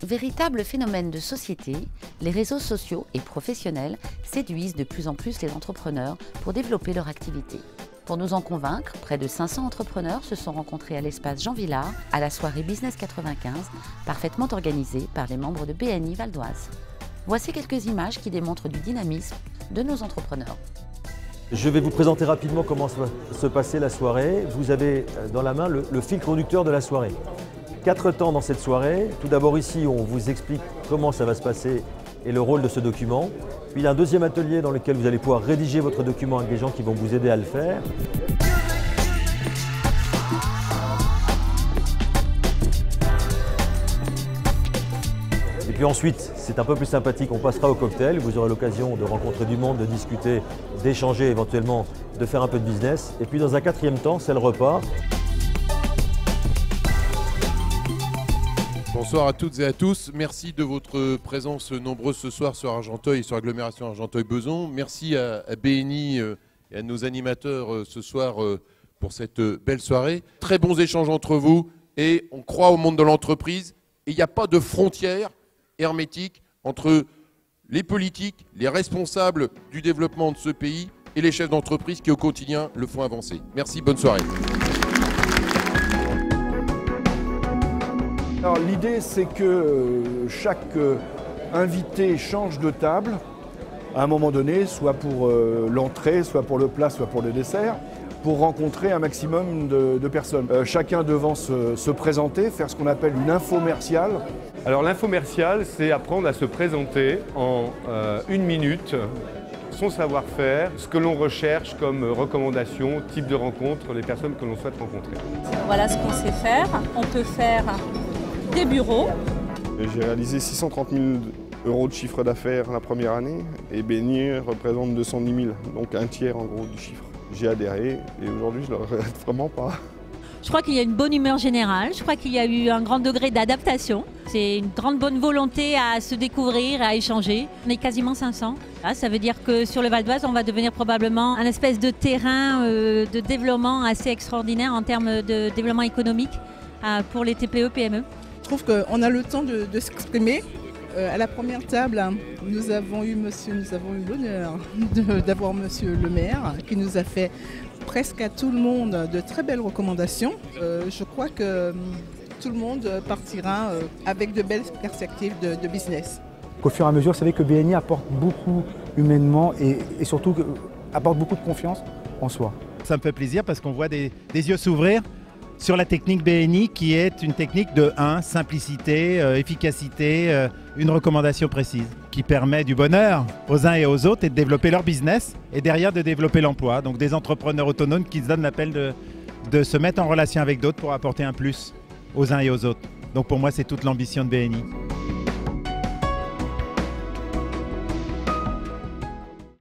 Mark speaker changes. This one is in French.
Speaker 1: Véritable phénomène de société, les réseaux sociaux et professionnels séduisent de plus en plus les entrepreneurs pour développer leur activité. Pour nous en convaincre, près de 500 entrepreneurs se sont rencontrés à l'espace Jean Villard à la soirée Business 95, parfaitement organisée par les membres de BNI Val d'Oise. Voici quelques images qui démontrent du dynamisme de nos entrepreneurs.
Speaker 2: Je vais vous présenter rapidement comment va se passer la soirée. Vous avez dans la main le fil conducteur de la soirée. 4 temps dans cette soirée. Tout d'abord ici, on vous explique comment ça va se passer et le rôle de ce document. Puis il y a un deuxième atelier dans lequel vous allez pouvoir rédiger votre document avec des gens qui vont vous aider à le faire. Et puis ensuite, c'est un peu plus sympathique, on passera au cocktail. Vous aurez l'occasion de rencontrer du monde, de discuter, d'échanger, éventuellement de faire un peu de business. Et puis dans un 4e temps, c'est le repas.
Speaker 3: Bonsoir à toutes et à tous. Merci de votre présence nombreuse ce soir sur Argenteuil et sur l'agglomération Argenteuil-Beson. Merci à BNI et à nos animateurs ce soir pour cette belle soirée. Très bons échanges entre vous et on croit au monde de l'entreprise. Et il n'y a pas de frontière hermétique entre les politiques, les responsables du développement de ce pays et les chefs d'entreprise qui au quotidien le font avancer. Merci, bonne soirée.
Speaker 4: L'idée, c'est que chaque invité change de table à un moment donné, soit pour l'entrée, soit pour le plat, soit pour le dessert, pour rencontrer un maximum de personnes. Chacun devant se présenter, faire ce qu'on appelle une infomerciale.
Speaker 5: Alors l'infomercial, c'est apprendre à se présenter en 1 minute, son savoir-faire, ce que l'on recherche comme recommandation, type de rencontre, les personnes que l'on souhaite rencontrer.
Speaker 6: Voilà ce qu'on sait faire. On peut faire des bureaux.
Speaker 7: J'ai réalisé 630 000 € de chiffre d'affaires la première année et BNI représente 210 000, donc un tiers en gros du chiffre. J'ai adhéré et aujourd'hui je ne le regrette vraiment pas.
Speaker 8: Je crois qu'il y a une bonne humeur générale, je crois qu'il y a eu un grand degré d'adaptation. C'est une grande bonne volonté à se découvrir, à échanger. On est quasiment 500. Là, ça veut dire que sur le Val d'Oise, on va devenir probablement un espèce de terrain de développement assez extraordinaire en termes de développement économique pour les TPE-PME.
Speaker 9: Je trouve qu'on a le temps de s'exprimer. À la première table, nous avons eu l'honneur d'avoir monsieur le maire qui nous a fait presque à tout le monde de très belles recommandations. Je crois que tout le monde partira avec de belles perspectives de business.
Speaker 10: Au fur et à mesure, vous savez que BNI apporte beaucoup humainement et surtout apporte beaucoup de confiance en soi.
Speaker 11: Ça me fait plaisir parce qu'on voit des yeux s'ouvrir sur la technique BNI qui est une technique de simplicité, efficacité, une recommandation précise qui permet du bonheur aux uns et aux autres et de développer leur business et derrière de développer l'emploi. Donc des entrepreneurs autonomes qui se donnent l'appel de se mettre en relation avec d'autres pour apporter un plus aux uns et aux autres. Donc pour moi, c'est toute l'ambition de BNI.